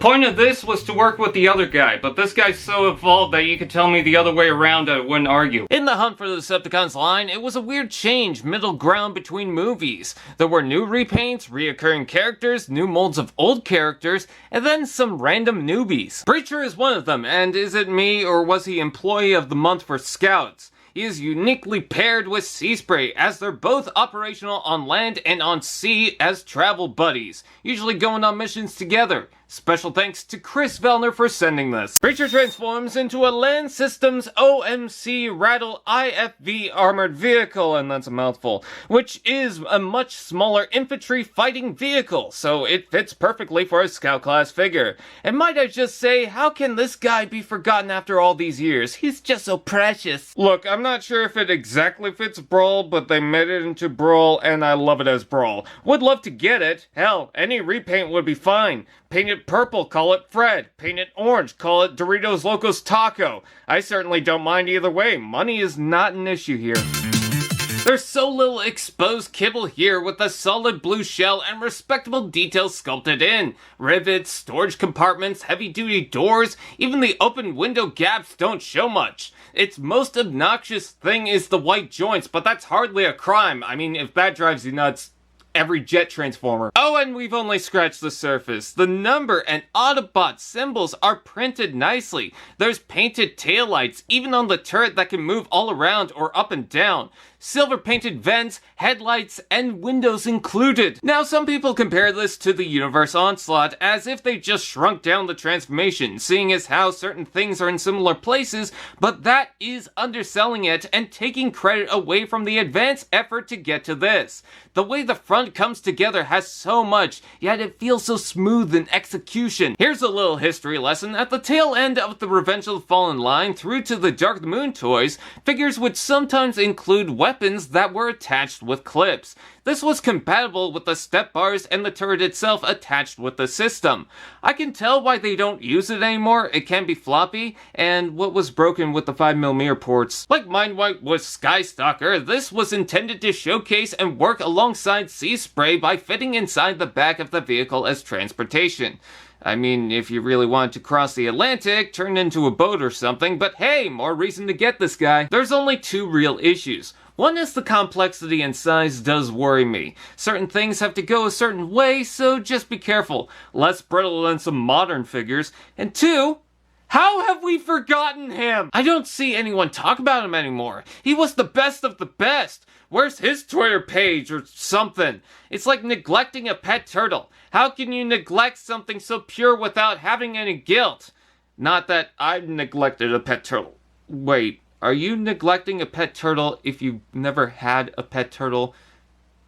point of this was to work with the other guy, but this guy's so evolved that you could tell me the other way around I wouldn't argue. In the hunt for the Decepticons line, it was a weird change, middle ground between movies. There were new repaints, reoccurring characters, new molds of old characters, and then some random newbies. Breacher is one of them, and is it me or was he Employee of the Month for Scouts? He is uniquely paired with Sea Spray, as they're both operational on land and on sea as travel buddies, usually going on missions together. Special thanks to Chris Vellner for sending this. Breacher transforms into a Land Systems OMC Rattle IFV armored vehicle, and that's a mouthful, which is a much smaller infantry fighting vehicle, so it fits perfectly for a Scout class figure. And might I just say, how can this guy be forgotten after all these years? He's just so precious. Look, I'm not sure if it exactly fits Brawl, but they made it into Brawl, and I love it as Brawl. Would love to get it. Hell, any repaint would be fine. Paint it purple, call it Fred. Paint it orange, call it Doritos Locos Taco. I certainly don't mind either way. Money is not an issue here. There's so little exposed kibble here with a solid blue shell and respectable details sculpted in. Rivets, storage compartments, heavy-duty doors, even the open window gaps don't show much. Its most obnoxious thing is the white joints, but that's hardly a crime. I mean, if that drives you nuts, every jet transformer. Oh, and we've only scratched the surface. The number and Autobot symbols are printed nicely. There's painted taillights, even on the turret that can move all around or up and down. Silver painted vents, headlights, and windows included. Now, some people compare this to the Universe Onslaught as if they just shrunk down the transformation, seeing as how certain things are in similar places, but that is underselling it and taking credit away from the advanced effort to get to this. The way the front comes together has so much, yet it feels so smooth in execution. Here's a little history lesson. At the tail end of the Revenge of the Fallen line through to the Dark of the Moon toys, figures would sometimes include weapons that were attached with clips. This was compatible with the step bars and the turret itself attached with the system. I can tell why they don't use it anymore. It can be floppy, and what was broken with the 5mm ports. Like Mindwipe with Skystalker, this was intended to showcase and work alongside Sea Spray by fitting inside the back of the vehicle as transportation. I mean, if you really wanted to cross the Atlantic, turn into a boat or something, but hey, more reason to get this guy. There's only two real issues. One is the complexity and size does worry me. Certain things have to go a certain way, so just be careful. Less brittle than some modern figures. And two, how have we forgotten him? I don't see anyone talk about him anymore. He was the best of the best. Where's his Twitter page or something? It's like neglecting a pet turtle. How can you neglect something so pure without having any guilt? Not that I've neglected a pet turtle. Wait, are you neglecting a pet turtle if you've never had a pet turtle?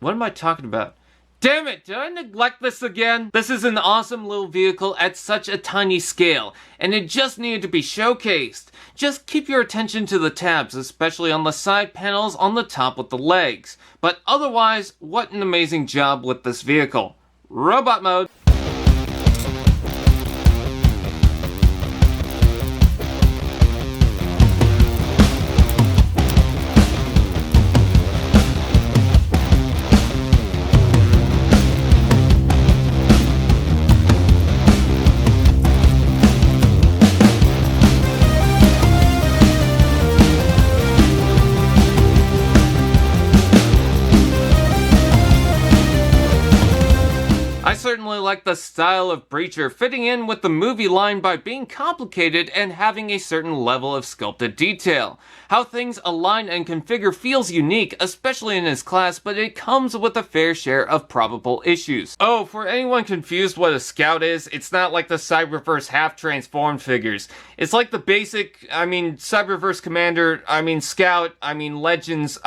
What am I talking about? Damn it, did I neglect this again? This is an awesome little vehicle at such a tiny scale, and it just needed to be showcased. Just keep your attention to the tabs, especially on the side panels on the top with the legs. But otherwise, what an amazing job with this vehicle. Robot mode. I certainly like the style of Breacher fitting in with the movie line by being complicated and having a certain level of sculpted detail. How things align and configure feels unique, especially in his class, but it comes with a fair share of probable issues. Oh, for anyone confused what a Scout is, it's not like the Cyberverse half-transformed figures. It's like the basic, Cyberverse Commander, Scout, Legends,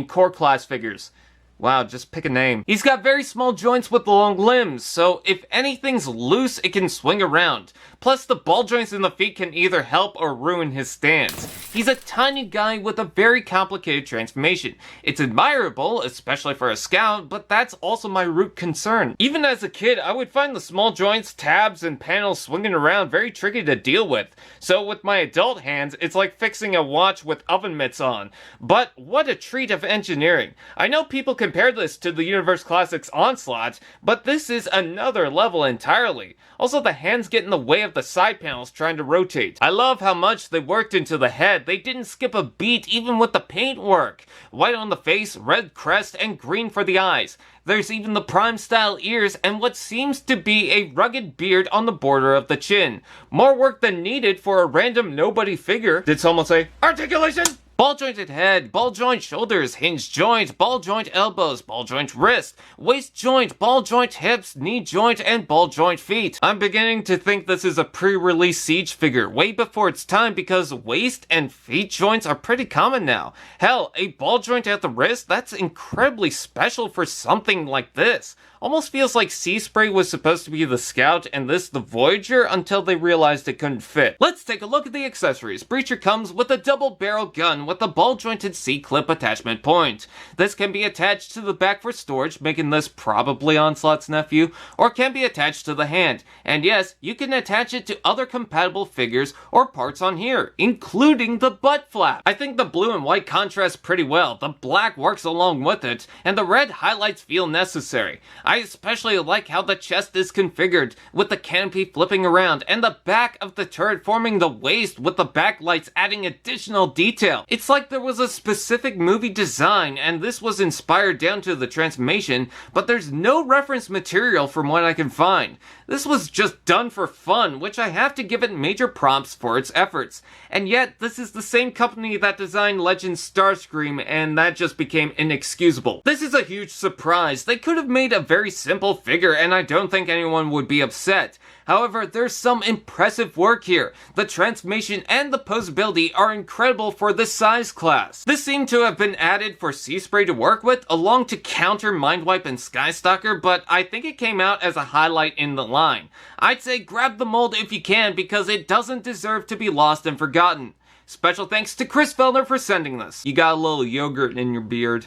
Core class figures. Wow, just pick a name. He's got very small joints with long limbs, so if anything's loose, it can swing around. Plus, the ball joints in the feet can either help or ruin his stance. He's a tiny guy with a very complicated transformation. It's admirable, especially for a Scout, but that's also my root concern. Even as a kid, I would find the small joints, tabs, and panels swinging around very tricky to deal with. So with my adult hands, it's like fixing a watch with oven mitts on. But what a treat of engineering. I know people can compare this to the Universe Classics Onslaught, but this is another level entirely. Also, the hands get in the way of the side panels trying to rotate. I love how much they worked into the head. They didn't skip a beat even with the paint work. White on the face, red crest, and green for the eyes. There's even the Prime-style ears and what seems to be a rugged beard on the border of the chin. More work than needed for a random nobody figure. Did someone say, articulation? Ball jointed head, ball joint shoulders, hinge joint, ball joint elbows, ball joint wrist, waist joint, ball joint hips, knee joint, and ball joint feet. I'm beginning to think this is a pre-release Siege figure way before its time because waist and feet joints are pretty common now. Hell, a ball joint at the wrist? That's incredibly special for something like this. Almost feels like Sea Spray was supposed to be the Scout and this the Voyager until they realized it couldn't fit. Let's take a look at the accessories. Breacher comes with a double barrel gun with a ball jointed C-clip attachment point. This can be attached to the back for storage, making this probably Onslaught's nephew, or can be attached to the hand. And yes, you can attach it to other compatible figures or parts on here, including the butt flap. I think the blue and white contrast pretty well, the black works along with it, and the red highlights feel necessary. I especially like how the chest is configured, with the canopy flipping around, and the back of the turret forming the waist with the backlights adding additional detail. It's like there was a specific movie design, and this was inspired down to the transformation, but there's no reference material from what I can find. This was just done for fun, which I have to give it major props for its efforts. And yet, this is the same company that designed Legend Starscream, and that just became inexcusable. This is a huge surprise. They could have made a very simple figure, and I don't think anyone would be upset. However, there's some impressive work here. The transformation and the posability are incredible for this size class. This seemed to have been added for Sea Spray to work with, along to counter Mindwipe and Skystalker, but I think it came out as a highlight in the line. I'd say grab the mold if you can, because it doesn't deserve to be lost and forgotten. Special thanks to Chris Vellner for sending this. You got a little yogurt in your beard.